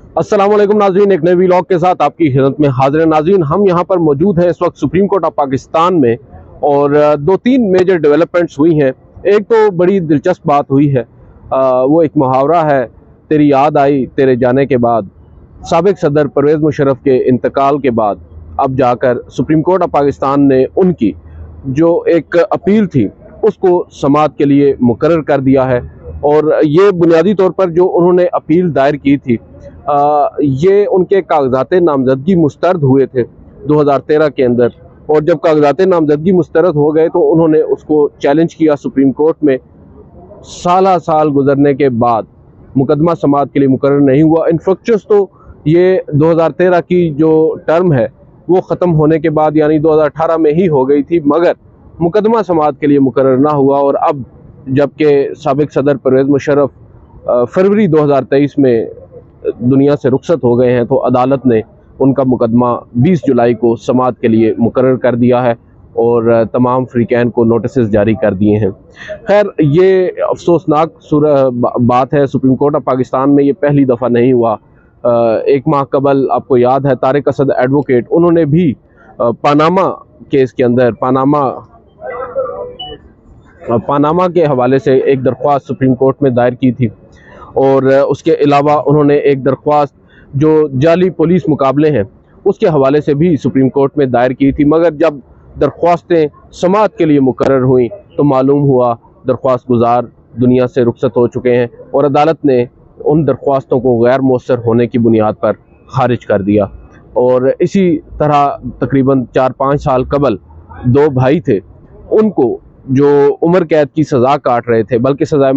अस्सलाम वालेकुम नाज़रीन, एक नए व्लॉग के साथ आपकी खिदमत में हाजिर है। नाज़रीन, हम यहाँ पर मौजूद हैं इस वक्त सुप्रीम कोर्ट ऑफ पाकिस्तान में और दो तीन मेजर डेवलपमेंट्स हुई हैं। एक तो बड़ी दिलचस्प बात हुई है, वो एक मुहावरा है, तेरी याद आई तेरे जाने के बाद। साबिक सदर परवेज़ मुशर्रफ के इंतकाल के बाद अब जाकर सुप्रीम कोर्ट ऑफ पाकिस्तान ने उनकी जो एक अपील थी उसको समाअत के लिए मुकर्रर कर दिया है। और ये बुनियादी तौर पर जो उन्होंने अपील दायर की थी, ये उनके कागजात नामजदगी मुस्तरद हुए थे 2013 के अंदर, और जब कागजात नामजदगी मुस्तरद हो गए तो उन्होंने उसको चैलेंज किया सुप्रीम कोर्ट में। साल गुजरने के बाद मुकदमा समाअत के लिए मुकर्रर नहीं हुआ। इनफ्रक्चर्स तो ये 2013 की जो टर्म है वो ख़त्म होने के बाद यानी 2018 में ही हो गई थी, मगर मुकदमा समाअत के लिए मुकर्रर ना हुआ। और अब जबकि साबिक सदर परवेज़ मुशर्रफ फरवरी 2023 में दुनिया से रुखसत हो गए हैं, तो अदालत ने उनका मुकदमा 20 जुलाई को समाअत के लिए मुकर्रर कर दिया है और तमाम फ्रीकैन को नोटिस जारी कर दिए हैं। खैर, ये अफसोसनाक बात है, सुप्रीम कोर्ट ऑफ पाकिस्तान में ये पहली दफ़ा नहीं हुआ। एक माह कबल आपको याद है तारिक असद एडवोकेट, उन्होंने भी पानामा केस के अंदर पानामा के हवाले से एक दरख्वास्त सुप्रीम कोर्ट में दायर की थी। और उसके अलावा उन्होंने एक दरख्वास्त जो जाली पुलिस मुकाबले हैं उसके हवाले से भी सुप्रीम कोर्ट में दायर की थी, मगर जब दरख्वास्तें समाअत के लिए मुकर्रर हुई तो मालूम हुआ दरख्वास्त गुजार दुनिया से रुखसत हो चुके हैं और अदालत ने उन दरख्वास्तों को गैर मौसर होने की बुनियाद पर खारिज कर दिया। और इसी तरह तकरीबन 4-5 साल कबल दो भाई थे, उनको जो उम्र कैद की सज़ा काट रहे थे, बल्कि सज़ाए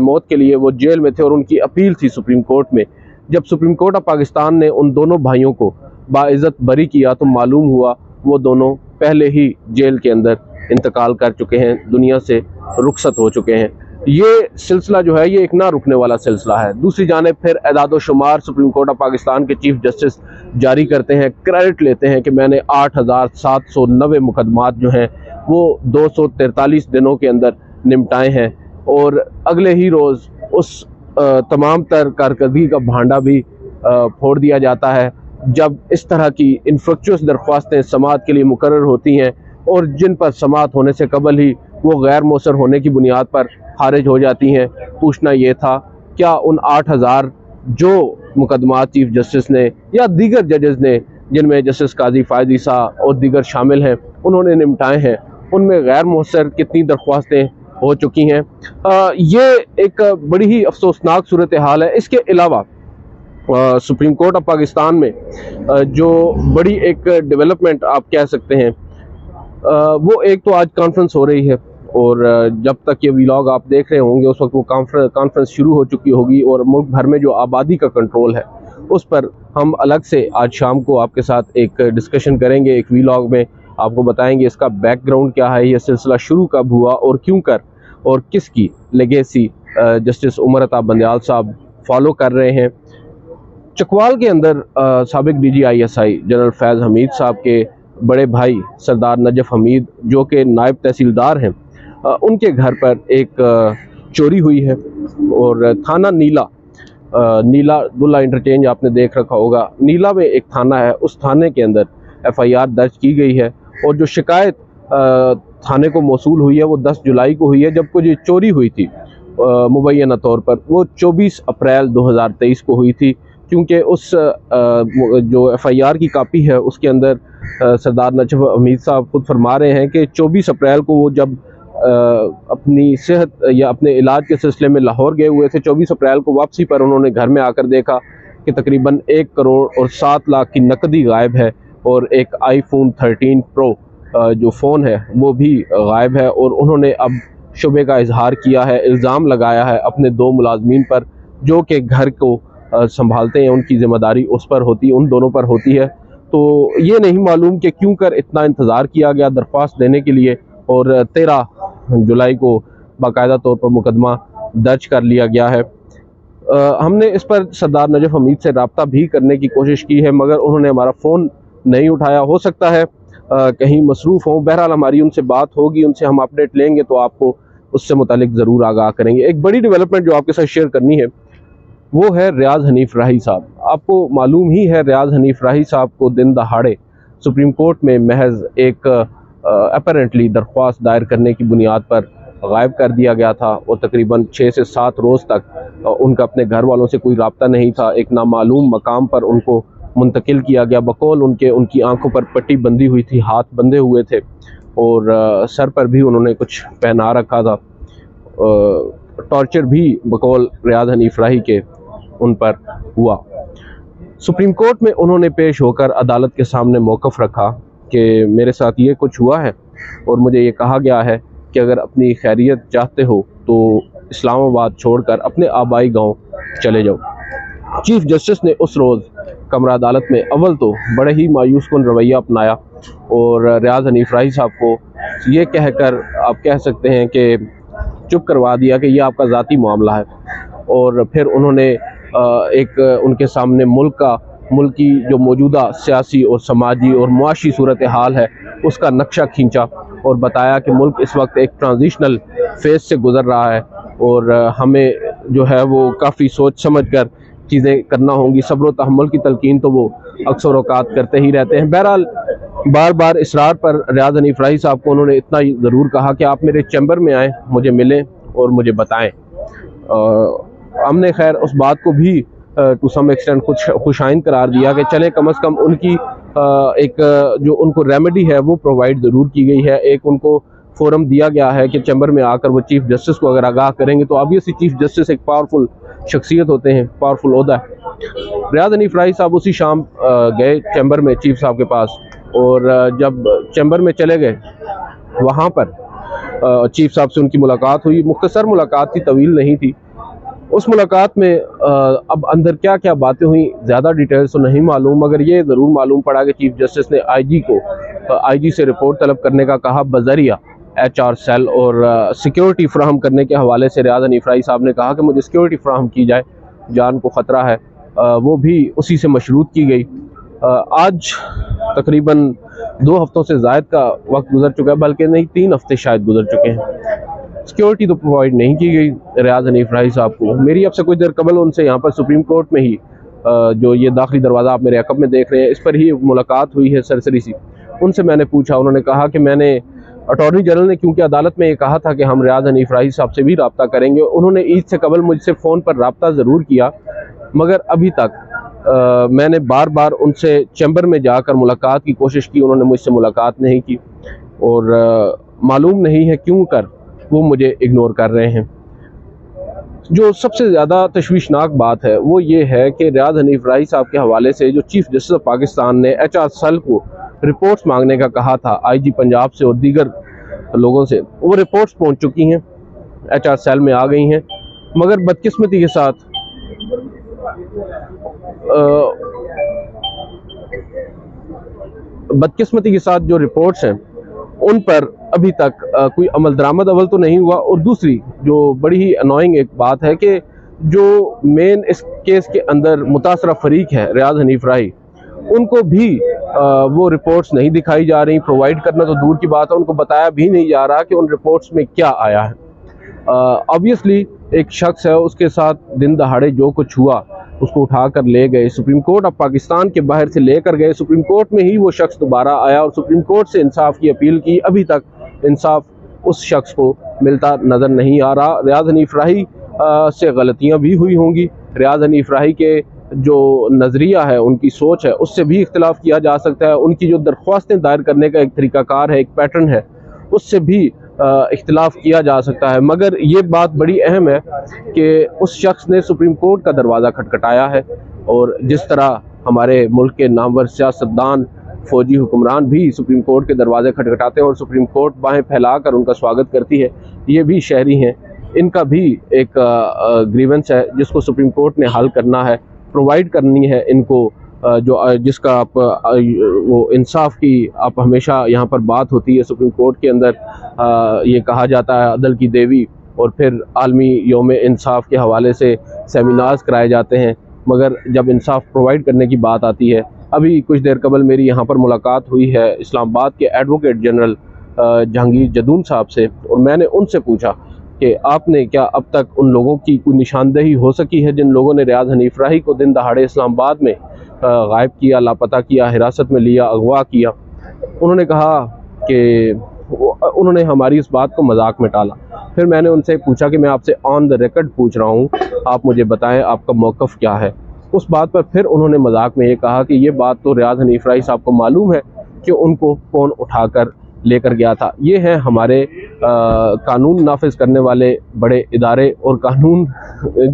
मौत के लिए वो जेल में थे, और उनकी अपील थी सुप्रीम कोर्ट में। जब सुप्रीम कोर्ट ऑफ पाकिस्तान ने उन दोनों भाइयों को बाइज़्ज़त बरी किया तो मालूम हुआ वो दोनों पहले ही जेल के अंदर इंतकाल कर चुके हैं, दुनिया से रुखसत हो चुके हैं। ये सिलसिला जो है ये एक ना रुकने वाला सिलसिला है। दूसरी जानिब फिर एदाद शुमार सुप्रीम कोर्ट ऑफ पाकिस्तान के चीफ जस्टिस जारी करते हैं, क्रेडिट लेते हैं कि मैंने 8790 मुकदमात जो हैं वो 243 दिनों के अंदर निपटाए हैं, और अगले ही रोज़ उस तमाम तर कारकर्दगी का भांडा भी फोड़ दिया जाता है जब इस तरह की इन्फ्रक्चुअस दरख्वास्तें समाअत के लिए मुकर्रर होती हैं और जिन पर समाअत होने से कबल ही वो गैर मौसर होने की बुनियाद पर खारिज हो जाती हैं। पूछना ये था, क्या उन 8000 जो मुकदमात चीफ जस्टिस ने या दीगर जजेस ने, जिनमें जस्टिस काजी फ़ायद ईसा और दीगर शामिल हैं, उन्होंने निपटाए हैं, उनमें गैर मौसर कितनी दरख्वास्तें हो चुकी हैं? ये एक बड़ी ही अफसोसनाक सूरत हाल है। इसके अलावा सुप्रीम कोर्ट ऑफ पाकिस्तान में जो बड़ी एक डेवलपमेंट आप कह सकते हैं, वो एक तो आज कॉन्फ्रेंस हो रही है, और जब तक ये व्लॉग आप देख रहे होंगे उस वक्त वो कॉन्फ्रेंस शुरू हो चुकी होगी, और मुल्क भर में जो आबादी का कंट्रोल है उस पर हम अलग से आज शाम को आपके साथ एक डिस्कशन करेंगे। एक व्लॉग में आपको बताएंगे इसका बैकग्राउंड क्या है, ये सिलसिला शुरू कब हुआ और क्यों कर और किसकी लेगेसी जस्टिस उमर अता बंदयाल साहब फॉलो कर रहे हैं। चकवाल के अंदर साबिक DGISI जनरल फैज़ हमीद साहब के बड़े भाई सरदार नजफ हमीद, जो कि नायब तहसीलदार हैं, उनके घर पर एक चोरी हुई है। और थाना नीला दुल्ला इंटरचेंज आपने देख रखा होगा, नीला में एक थाना है, उस थाने के अंदर FIR दर्ज की गई है। और जो शिकायत थाने को मौसूल हुई है वो 10 जुलाई को हुई है, जबकि जो चोरी हुई थी मुबैना तौर पर वो 24 अप्रैल 2023 को हुई थी, क्योंकि उस जो FIR की कापी है उसके अंदर सरदार नजफ हमीद साहब खुद फरमा रहे हैं कि 24 अप्रैल को वो जब अपनी सेहत या अपने इलाज के सिलसिले में लाहौर गए हुए थे, 24 अप्रैल को वापसी पर उन्होंने घर में आकर देखा कि तकरीबन 1 करोड़ और 7 लाख की नकदी गायब है, और एक iPhone 13 Pro जो फ़ोन है वो भी गायब है। और उन्होंने अब शुबे का इजहार किया है, इल्ज़ाम लगाया है अपने 2 मुलाजमीन पर जो कि घर को संभालते हैं, उनकी ज़िम्मेदारी उस पर होती, उन दोनों पर होती है। तो ये नहीं मालूम कि क्यों कर इतना इंतज़ार किया गया दरख्वास्त देने के लिए, और 13 जुलाई को बाकायदा तौर पर मुकदमा दर्ज कर लिया गया है। हमने इस पर सरदार नजफ हमीद से रब्ता भी करने की कोशिश की है, मगर उन्होंने हमारा फ़ोन नहीं उठाया। हो सकता है कहीं मसरूफ़ हों। बहरहाल हमारी उनसे बात होगी, उनसे हम अपडेट लेंगे तो आपको उससे मुतालिक ज़रूर आगाह करेंगे। एक बड़ी डेवलपमेंट जो आपके साथ शेयर करनी है, वो है रियाज हनीफ राही साहब। आपको मालूम ही है रियाज हनीफ राही साहब को दिन दहाड़े सुप्रीम कोर्ट में महज एक अपेरेंटली दरख्वास्त दायर करने की बुनियाद पर गायब कर दिया गया था और तकरीबन 6 से 7 रोज़ तक उनका अपने घर वालों से कोई रब्ता नहीं था। एक नामालूम मकाम पर उनको मुंतकिल किया गया। बकौल उनकी आंखों पर पट्टी बंधी हुई थी, हाथ बंधे हुए थे और सर पर भी उन्होंने कुछ पहना रखा था। टॉर्चर भी बकौल रियाज हनीफ राही के उन पर हुआ। सुप्रीम कोर्ट में उन्होंने पेश होकर अदालत के सामने मौक़िफ़ रखा कि मेरे साथ ये कुछ हुआ है और मुझे ये कहा गया है कि अगर अपनी खैरियत चाहते हो तो इस्लामाबाद छोड़कर अपने आबाई गांव चले जाओ। चीफ जस्टिस ने उस रोज़ कमरा अदालत में अव्वल तो बड़े ही मायूस कुन रवैया अपनाया और रियाज हनीफ राही साहब को ये कहकर आप कह सकते हैं कि चुप करवा दिया कि यह आपका ज़ाती मामला है। और फिर उन्होंने एक उनके सामने मुल्क की जो मौजूदा सियासी और समाजी और मुआशी सूरत हाल है उसका नक्शा खींचा और बताया कि मुल्क इस वक्त एक ट्रांजिशनल फेज़ से गुज़र रहा है और हमें जो है वो काफ़ी सोच समझ कर चीज़ें करना होंगी। सब्र व तहम्मुल की तलकीन तो वो अक्सर औक़ात करते ही रहते हैं। बहरहाल बार बार इसरार पर रियाज हनीफ राही साहब को उन्होंने इतना ही ज़रूर कहा कि आप मेरे चैम्बर में आएँ, मुझे मिलें और मुझे बताएँ। हमने खैर उस बात को भी टू सम एक्सटेंट कुछ खुशाइन करार दिया कि चले कम अज़ कम उनकी एक जो उनको रेमेडी है वो प्रोवाइड ज़रूर की गई है। एक उनको फोरम दिया गया है कि चैम्बर में आकर वो चीफ जस्टिस को अगर आगाह करेंगे तो ऑब्वियसली चीफ जस्टिस एक पावरफुल शख्सियत होते हैं, पावरफुल ओहदा है। रियाज हनीफ राही साहब उसी शाम गए चैम्बर में चीफ साहब के पास और जब चैम्बर में चले गए वहाँ पर चीफ साहब से उनकी मुलाकात हुई। मुख्तसर मुलाकात थी, तवील नहीं थी। उस मुलाकात में अब अंदर क्या क्या बातें हुई ज़्यादा डिटेल्स तो नहीं मालूम, मगर ये ज़रूर मालूम पड़ा कि चीफ जस्टिस ने आईजी से रिपोर्ट तलब करने का कहा बजरिया HR सेल और सिक्योरिटी फ्राहम करने के हवाले से रियाज हनीफ राही साहब ने कहा कि मुझे सिक्योरिटी फ्राहम की जाए, जान को ख़तरा है। वो भी उसी से मशरूत की गई। आज तकरीबन 2 हफ्तों से ज़ायद का वक्त गुजर चुका है, बल्कि नहीं 3 हफ्ते शायद गुजर चुके हैं। सिक्योरिटी तो प्रोवाइड नहीं की गई रियाज हनीफ राही साहब को। मेरी अब से कुछ देर कबल उनसे यहाँ पर सुप्रीम कोर्ट में ही जो ये दाखिली दरवाज़ा आप मेरे अकब में देख रहे हैं इस पर ही मुलाकात हुई है सरसरी सी। उनसे मैंने पूछा, उन्होंने कहा कि मैंने अटॉर्नी जनरल ने क्योंकि अदालत में ये कहा था कि हम रियाज हनीफ राही साहब से भी रब्ता करेंगे, उन्होंने ईद से कबल मुझसे फ़ोन पर रब्ता ज़रूर किया, मगर अभी तक मैंने बार बार उनसे चैम्बर में जाकर मुलाकात की कोशिश की, उन्होंने मुझसे मुलाकात नहीं की और मालूम नहीं है क्यों कर वो मुझे इग्नोर कर रहे हैं। जो सबसे ज़्यादा तशवीशनाक बात है वो ये है कि रियाज हनीफ राही साहब के हवाले से जो चीफ जस्टिस ऑफ पाकिस्तान ने HR सेल को रिपोर्ट्स मांगने का कहा था IG पंजाब से और दीगर लोगों से, वो रिपोर्ट्स पहुंच चुकी हैं, HR सेल में आ गई हैं, मगर बदकिस्मती के साथ जो रिपोर्ट्स हैं उन पर अभी तक कोई अमल दरामद अव्वल तो नहीं हुआ। और दूसरी जो बड़ी ही अनोइंग एक बात है कि जो मेन इस केस के अंदर मुतासरा फरीक है रियाज हनीफ राही, उनको भी वो रिपोर्ट्स नहीं दिखाई जा रही। प्रोवाइड करना तो दूर की बात है, उनको बताया भी नहीं जा रहा कि उन रिपोर्ट्स में क्या आया है। ऑब्वियसली एक शख्स है, उसके साथ दिन दहाड़े जो कुछ हुआ उसको उठाकर ले गए, सुप्रीम कोर्ट ऑफ पाकिस्तान के बाहर से लेकर गए, सुप्रीम कोर्ट में ही वो शख्स दोबारा आया और सुप्रीम कोर्ट से इंसाफ की अपील की। अभी तक इंसाफ उस शख्स को मिलता नज़र नहीं आ रहा। रियाज हनीफ राही से गलतियाँ भी हुई होंगी, रियाज हनीफ राही के जो नज़रिया है, उनकी सोच है, उससे भी इख्तिलाफ़ किया जा सकता है। उनकी जो दरख्वास्तें दायर करने का एक तरीक़ाकार है, एक पैटर्न है, उससे भी इख्तिलाफ़ किया जा सकता है। मगर ये बात बड़ी अहम है कि उस शख्स ने सुप्रीम कोर्ट का दरवाज़ा खटखटाया है और जिस तरह हमारे मुल्क के नामवर सियासतदान, फ़ौजी हुक्मरान भी सुप्रीम कोर्ट के दरवाजे खटखटाते हैं और सुप्रीम कोर्ट बाहें फैलाकर उनका स्वागत करती है, ये भी शहरी हैं, इनका भी एक ग्रीवेंस है जिसको सुप्रीम कोर्ट ने हल करना है, प्रोवाइड करनी है इनको जो जिसका आप वो इंसाफ की आप हमेशा यहाँ पर बात होती है सुप्रीम कोर्ट के अंदर। ये कहा जाता है अदल की देवी, और फिर आलमी यौम इंसाफ के हवाले से सेमिनार्स कराए जाते हैं, मगर जब इंसाफ प्रोवाइड करने की बात आती है, अभी कुछ देर कबल मेरी यहाँ पर मुलाकात हुई है इस्लामाबाद के एडवोकेट जनरल जहांगीर जदून साहब से, और मैंने उनसे पूछा कि आपने क्या अब तक उन लोगों की कोई निशानदेही हो सकी है जिन लोगों ने रियाज हनीफ राही को दिन दहाड़े इस्लामाबाद में गायब किया, लापता किया, हिरासत में लिया, अगवा किया। उन्होंने कहा कि उन्होंने हमारी इस बात को मजाक में टाला। फिर मैंने उनसे पूछा कि मैं आपसे ऑन द रिकॉर्ड पूछ रहा हूँ, आप मुझे बताएं आपका मौक़िफ़ क्या है। उस बात पर फिर उन्होंने मजाक में ये कहा कि ये बात तो रियाज हनीफ राही साहब को मालूम है कि उनको कौन उठाकर लेकर गया था। ये हैं हमारे कानून नाफिज करने वाले बड़े इदारे और कानून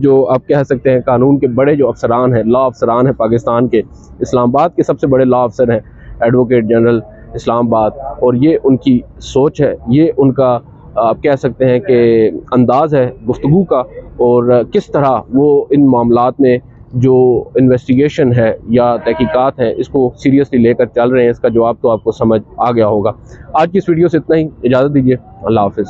जो आप कह सकते हैं कानून के बड़े जो अफसरान हैं, लॉ अफसरान हैं पाकिस्तान के। इस्लामाबाद के सबसे बड़े लॉ अफसर हैं एडवोकेट जनरल इस्लामाबाद, और ये उनकी सोच है, ये उनका आप कह सकते हैं कि अंदाज़ है गुफ्तगू का, और किस तरह वो इन मामलात में जो इन्वेस्टिगेशन है या तहकीकात है इसको सीरियसली लेकर चल रहे हैं। इसका जवाब तो आपको समझ आ गया होगा। आज की इस वीडियो से इतना ही, इजाज़त दीजिए, अल्लाह हाफ़िज़।